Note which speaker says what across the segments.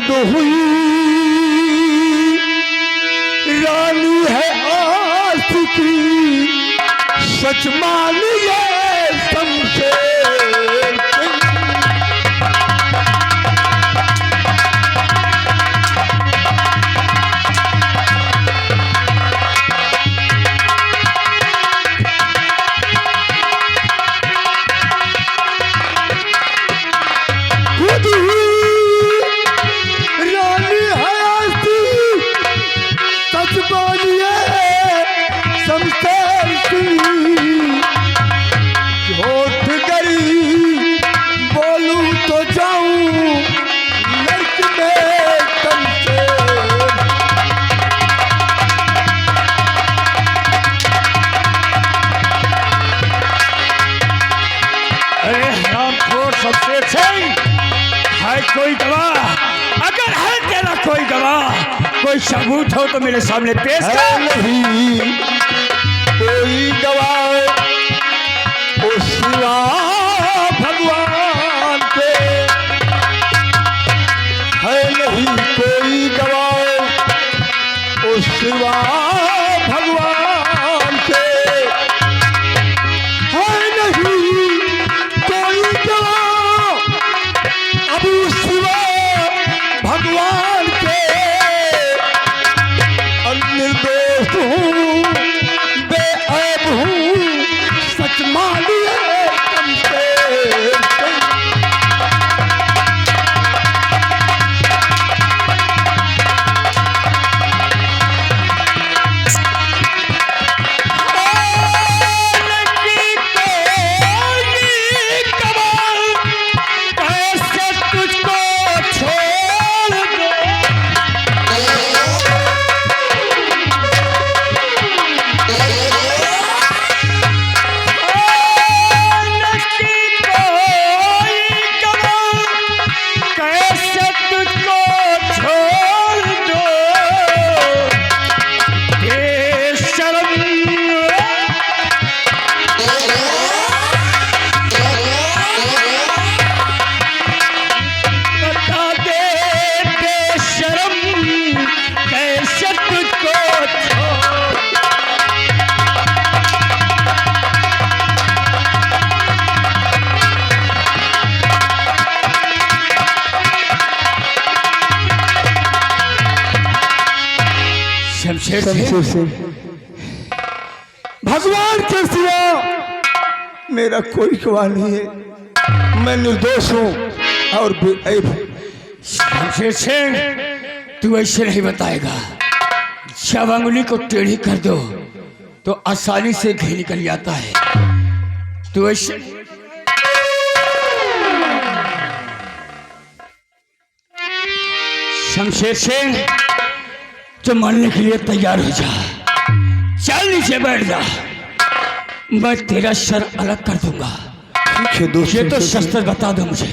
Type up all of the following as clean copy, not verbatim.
Speaker 1: खुद हुई रानी है आशिकी, सच मानिए शमशेर सिंह। खुद हुई रानी है आशिकी, सच मानिए शमशेर सिंह। झूठ गई बोलूं तो जाऊं नर्क में शमशेर।
Speaker 2: अरे हरामखोर शमशेर सिंह, है कोई गवाह? अगर है तेरा कोई गवाह, कोई सबूत हो तो मेरे सामने पेश
Speaker 1: है
Speaker 2: कर।
Speaker 1: नहीं कोई गवाह ओ सिवा भगवान के, है नहीं कोई गवाह ओ सिवा भगवान के, है नहीं कोई गवाह अब सिवा भगवान के। निर्दोष हूँ बेऐब हूँ, सच मानिए शमशेर सिंह।
Speaker 2: कैसे तुझको छोड़ दो, कैसे तुझको छोड़ दो बेशरम। बता दे बेशरम, कैसे तुझको छोड़। शमशेर
Speaker 1: शमशेर सिंह, भगवान के सिवा मेरा कोई गवाह नहीं है। मैं निर्दोष हूँ और बेऐब हूँ।
Speaker 2: शमशेर सिंह, तू ऐसे नहीं बताएगा। जब अंगुली को टेढ़ी कर दो तो आसानी से घी निकल जाता है। तू ऐसे शमशेर सिंह, तो मरने के लिए तैयार हो जा। चल नीचे बैठ जा, मैं तेरा सर अलग कर दूंगा।
Speaker 1: ठीक है दोस्त,
Speaker 2: ये तो शस्त्र बता दो मुझे।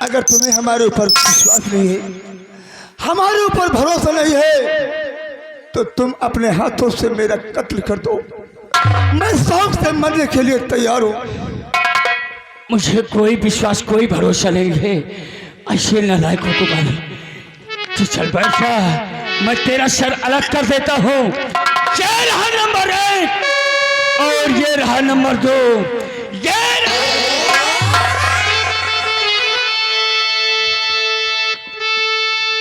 Speaker 1: अगर तुम्हें हमारे ऊपर विश्वास नहीं है, हमारे ऊपर भरोसा नहीं है, तो तुम अपने हाथों से मेरा कत्ल कर दो। मैं शौक से मरने के लिए तैयार हूँ।
Speaker 2: मुझे कोई विश्वास कोई भरोसा नहीं है ऐसे नालायकों को गाली। तो चल बैठ जा, मैं तेरा सर अलग कर देता हूँ। ये रहा नंबर 1 और ये रहा नंबर 2। ये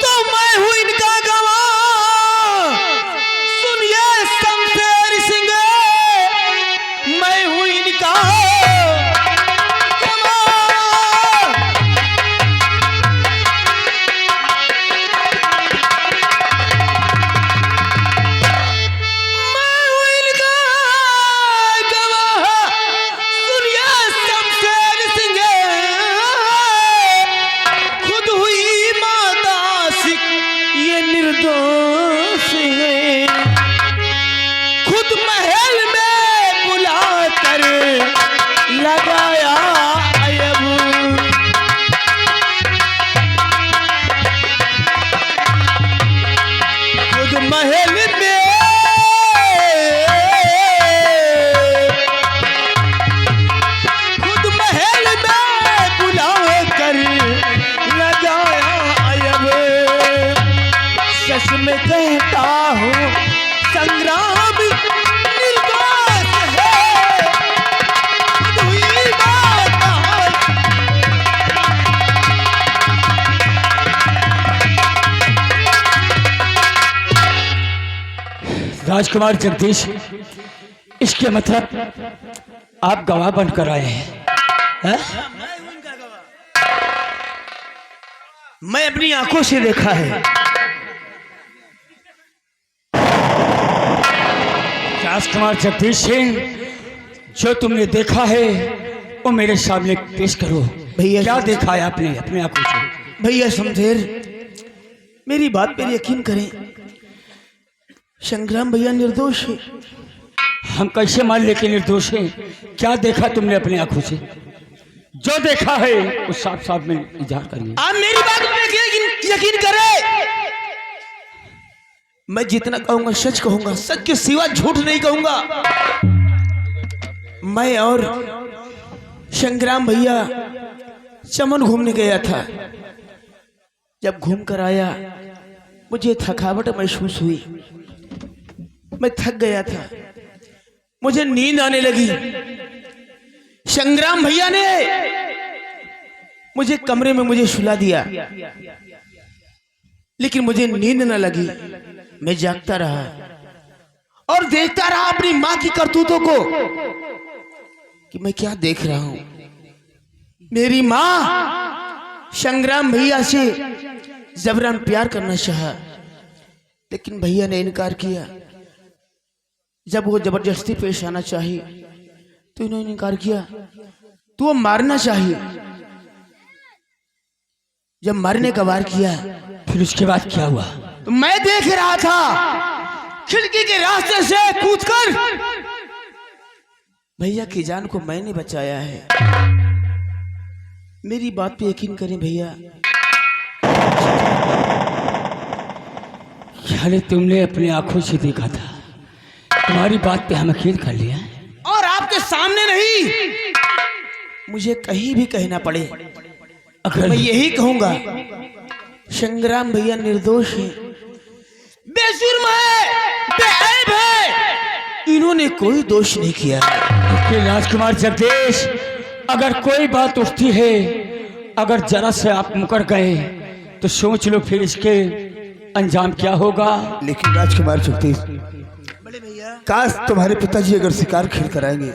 Speaker 3: तो मैं हूँ इनका गवाह, सुनिए शमशेर सिंह, मैं हूँ इनका लगाया अयब। खुद महल में बुला कर लगाया अयब। मैं कहता हूँ संग्राम निर्दोष है। हुई बात
Speaker 2: राजकुमार जगदीश, इसके मतलब आप गवाह बनकर आए हैं?
Speaker 3: मैं अपनी आंखों से देखा है।
Speaker 2: राजकुमार जगदीश सिंह, जो तुमने देखा है वो मेरे सामने पेश करो।
Speaker 3: भैया,
Speaker 2: क्या देखा है आपने अपने आंखों से?
Speaker 3: भैया समझेर, मेरी बात पर यकीन करें, संग्राम भैया निर्दोष है।
Speaker 2: हम कैसे मान ले कि निर्दोष है? क्या देखा तुमने अपने आंखों से? जो देखा है वो साफ साफ में इजहार करिए।
Speaker 3: आप मेरी बात पर यकीन करें। मैं जितना कहूंगा सच कहूंगा, सच के सिवा झूठ नहीं कहूंगा। मैं और संग्राम भैया चमन घूमने गया था। जब घूम कर आया मुझे थकावट महसूस हुई। मैं थक गया था, मुझे नींद आने लगी। संग्राम भैया ने मुझे कमरे में मुझे सुला दिया, लेकिन मुझे नींद न लगी। मैं जागता रहा और देखता रहा अपनी मां की करतूतों को कि मैं क्या देख रहा हूं। मेरी मां संग्राम भैया से जबरन प्यार करना चाहा, लेकिन भैया ने इनकार किया। जब वो जबरदस्ती पेश आना चाहिए तो इन्होंने इनकार किया। तो वो मारना चाहिए, जब मारने का वार किया।
Speaker 2: फिर उसके बाद क्या हुआ?
Speaker 3: तो मैं देख रहा था खिड़की के रास्ते से कूदकर भैया की जान को मैंने बचाया है। मेरी बात पे यकीन करें भैया।
Speaker 2: यानी तुमने अपनी आंखों से देखा था, तुम्हारी बात पे हम यकीन कर लिया,
Speaker 3: और आपके सामने नहीं, मुझे कहीं भी कहना पड़े
Speaker 2: अगर
Speaker 3: मैं यही कहूंगा, संग्राम भैया निर्दोष है, बेजुर्म है, बेऐब है। इन्होंने कोई दोष नहीं किया।
Speaker 2: कि राजकुमार जगदीश, अगर कोई बात उठती है, अगर जरा से आप मुकर गए तो सोच लो फिर इसके अंजाम क्या होगा।
Speaker 1: लेकिन राजकुमार जगदीश,
Speaker 3: बड़े भैया,
Speaker 1: काश तुम्हारे पिताजी अगर शिकार खेल कर आएंगे,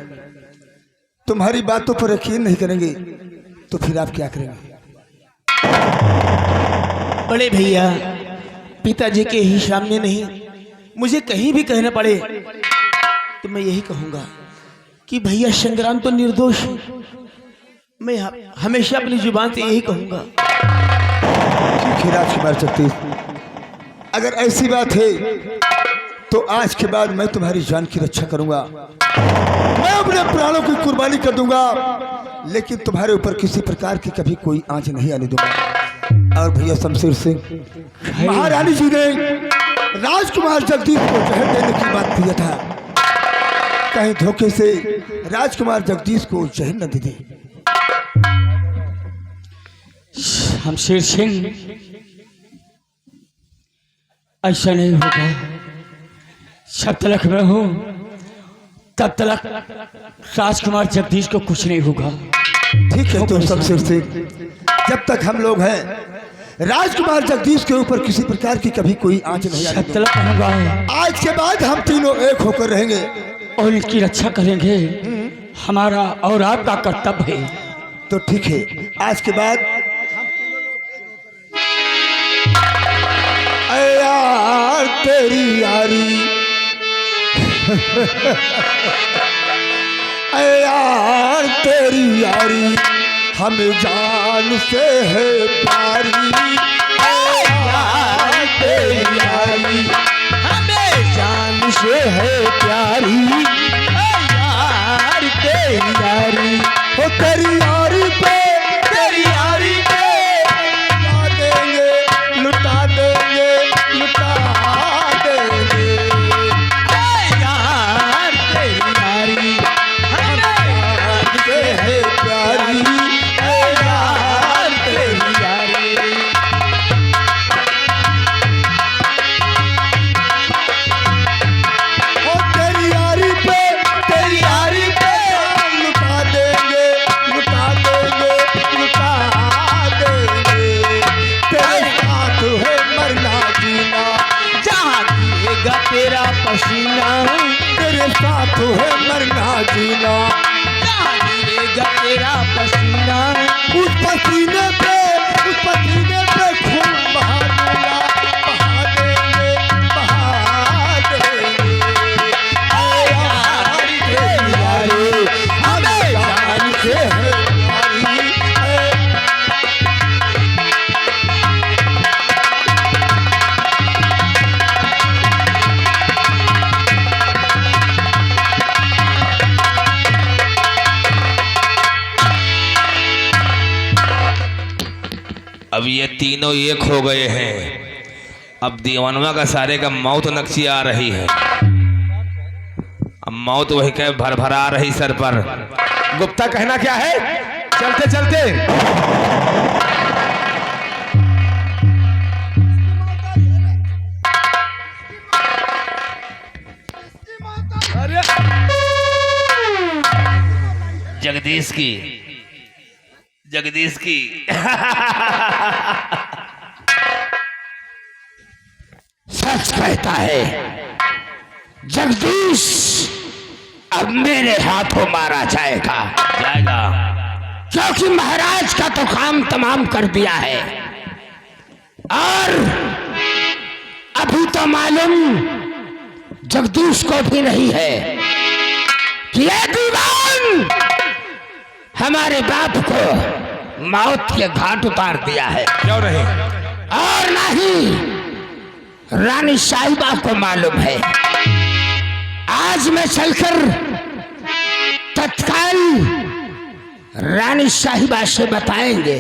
Speaker 1: तुम्हारी बातों पर यकीन नहीं करेंगे, तो फिर आप क्या करेंगे?
Speaker 3: बड़े भैया, पिताजी के ही सामने नहीं, मुझे कहीं भी कहना पड़े तो मैं यही कहूंगा कि भैया संग्राम तो निर्दोष है। मैं हमेशा अपनी जुबान से यही कहूंगा।
Speaker 1: ठीक है राजकुमार जगदीश, अगर ऐसी बात है तो आज के बाद मैं तुम्हारी जान की रक्षा करूंगा। मैं अपने प्राणों की कुर्बानी कर दूंगा, लेकिन तुम्हारे ऊपर किसी प्रकार की कभी कोई आंच नहीं आने दूंगा। और भैया शमशेर सिंह, महारानी जी ने राजकुमार जगदीश को जहर देने की बात किया था, कहीं धोखे से राजकुमार जगदीश को जहर न दे दे।
Speaker 2: शमशेर सिंह, ऐसा नहीं होगा। जब तक मैं हूं तब तक राजकुमार जगदीश को कुछ नहीं होगा।
Speaker 1: ठीक है तो शमशेर सिंह, जब तक हम लोग हैं, राजकुमार जगदीश के ऊपर किसी प्रकार की कभी कोई आंच नहीं आने
Speaker 2: जब तक होगा,
Speaker 1: आज के बाद हम तीनों एक होकर रहेंगे
Speaker 2: और इसकी रक्षा करेंगे। हमारा और आपका कर्तव्य है।
Speaker 1: तो ठीक है, आज के बाद अरे यार तेरी यारी अरे यार तेरी यारी हमें जान से है प्यारी। अरे यार तेरी यारी
Speaker 3: हमें जान
Speaker 1: से है प्यारी।
Speaker 3: यार तेरी यारी,
Speaker 1: ओ तेरी यारी पे लुटा देंगे लुटा देंगे।
Speaker 3: यार तेरी यारी
Speaker 1: जान से है प्यारी।
Speaker 3: यार तेरी यारी। गिरेगा तेरा पसीना,
Speaker 1: तेरे साथ है मरना जीना,
Speaker 3: जहाँ गिरेगा तेरा पसीना,
Speaker 1: उस पसीने पे खून बहा देगा, बहा देंगे, बहा देंगे। ऐ यार तेरी यारी, हमें जान से है यारी।
Speaker 4: अब ये तीनों एक हो गए हैं। अब दीवानवा का सारे का मौत नक्शी आ रही है। अब मौत वही के भर भर आ रही सर पर।
Speaker 5: गुप्ता कहना क्या है? चलते चलते
Speaker 4: जगदीश की
Speaker 2: सच कहता है जगदीश अब मेरे हाथों मारा जाएगा, क्योंकि महाराज का तो काम तमाम कर दिया है। और अभी तो मालूम जगदीश को भी नहीं है कि ये दीवान हमारे बाप को मौत के घाट उतार दिया है।
Speaker 5: क्यों नहीं?
Speaker 2: और नहीं रानी साहिबा को मालूम है। आज मैं चलकर तत्काल रानी साहिबा से बताएंगे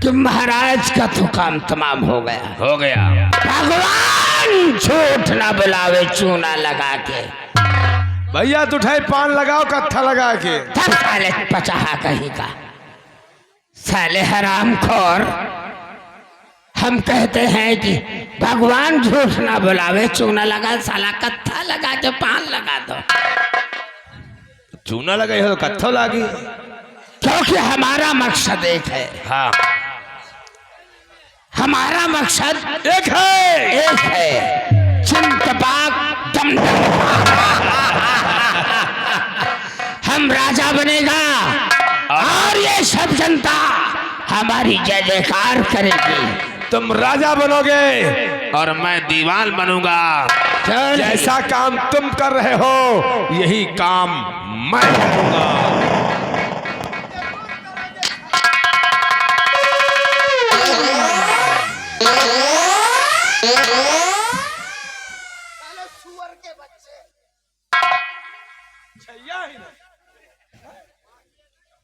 Speaker 2: कि महाराज का तो काम तमाम हो गया। भगवान झूठ ना बुलावे चूना लगा के।
Speaker 5: भैया तू उठाए पान लगाओ कत्था लगा के।
Speaker 2: तब साले पचाहा कहीं का साले हरामखोर। हम कहते हैं कि भगवान झूठ ना बुलावे चूना लगा, साला कत्था लगा के पान लगा दो।
Speaker 4: चूना लगे हो कत्थो लागी।
Speaker 2: क्योंकि हमारा मकसद एक है।
Speaker 4: हाँ
Speaker 2: हमारा मकसद
Speaker 5: एक है
Speaker 2: चिंतपाक दमदम। हम राजा बनेगा और ये सब जनता हमारी जय जयकार करेगी।
Speaker 5: तुम राजा बनोगे और मैं दीवान बनूंगा। जैसा काम तुम कर रहे हो यही काम मैं करूंगा।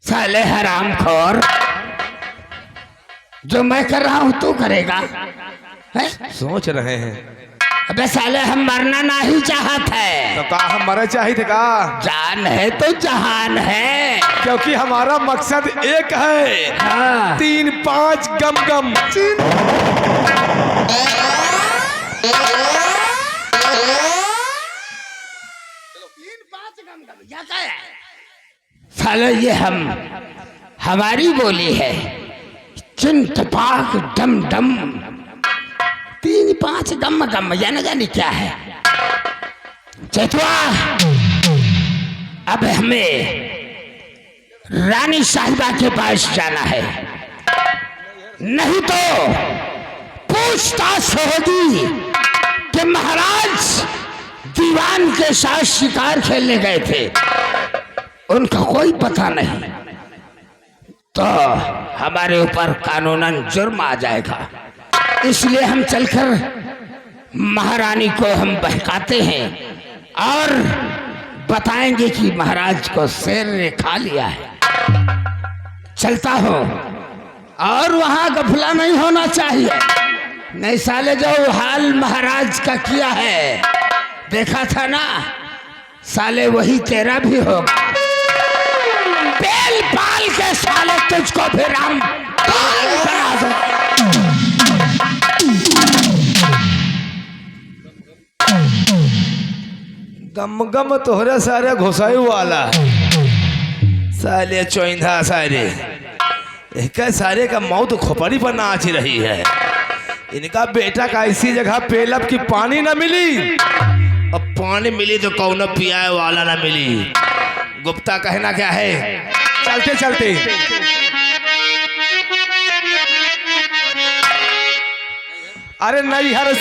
Speaker 2: साले हरामखोर, जो मैं कर रहा हूं तू करेगा है?
Speaker 5: सोच रहे हैं
Speaker 2: अबे साले हम मरना नहीं चाहत है।
Speaker 5: तो का हम मरे चाहिए का?
Speaker 2: जान है तो जहान है।
Speaker 5: क्योंकि हमारा मकसद एक है।
Speaker 2: हाँ।
Speaker 5: 3-5 गम गम
Speaker 2: साले ये हमारी बोली है। चिंतपाक डम डम 3-5 गम गम या न जाने क्या है। चेतवा अब हमें रानी साहिबा के पास जाना है, नहीं तो पूछताछ होगी कि महाराज दीवान के साथ शिकार खेलने गए थे, उनका कोई पता नहीं, तो हमारे ऊपर कानूनन जुर्म आ जाएगा। इसलिए हम चलकर महारानी को हम बहकाते हैं और बताएंगे कि महाराज को शेर ने खा लिया है। चलता हो और वहां गफला नहीं होना चाहिए, नहीं साले जो हाल महाराज का किया है देखा था ना, साले वही तेरा भी होगा। बेल पाल के साले तुझको फिर हम बना दो।
Speaker 5: गम गम तोहरे सारे घुसाई वाला
Speaker 4: साले चोइंधा सारे एक सारे का मौत खोपड़ी पर नाच रही है।
Speaker 5: इनका बेटा का ऐसी जगह पेलब की पानी न मिली।
Speaker 4: अब पानी मिली तो कौन पियाए वाला ना मिली। गुप्ता कहना क्या है?
Speaker 5: चलते चलते अरे नैहर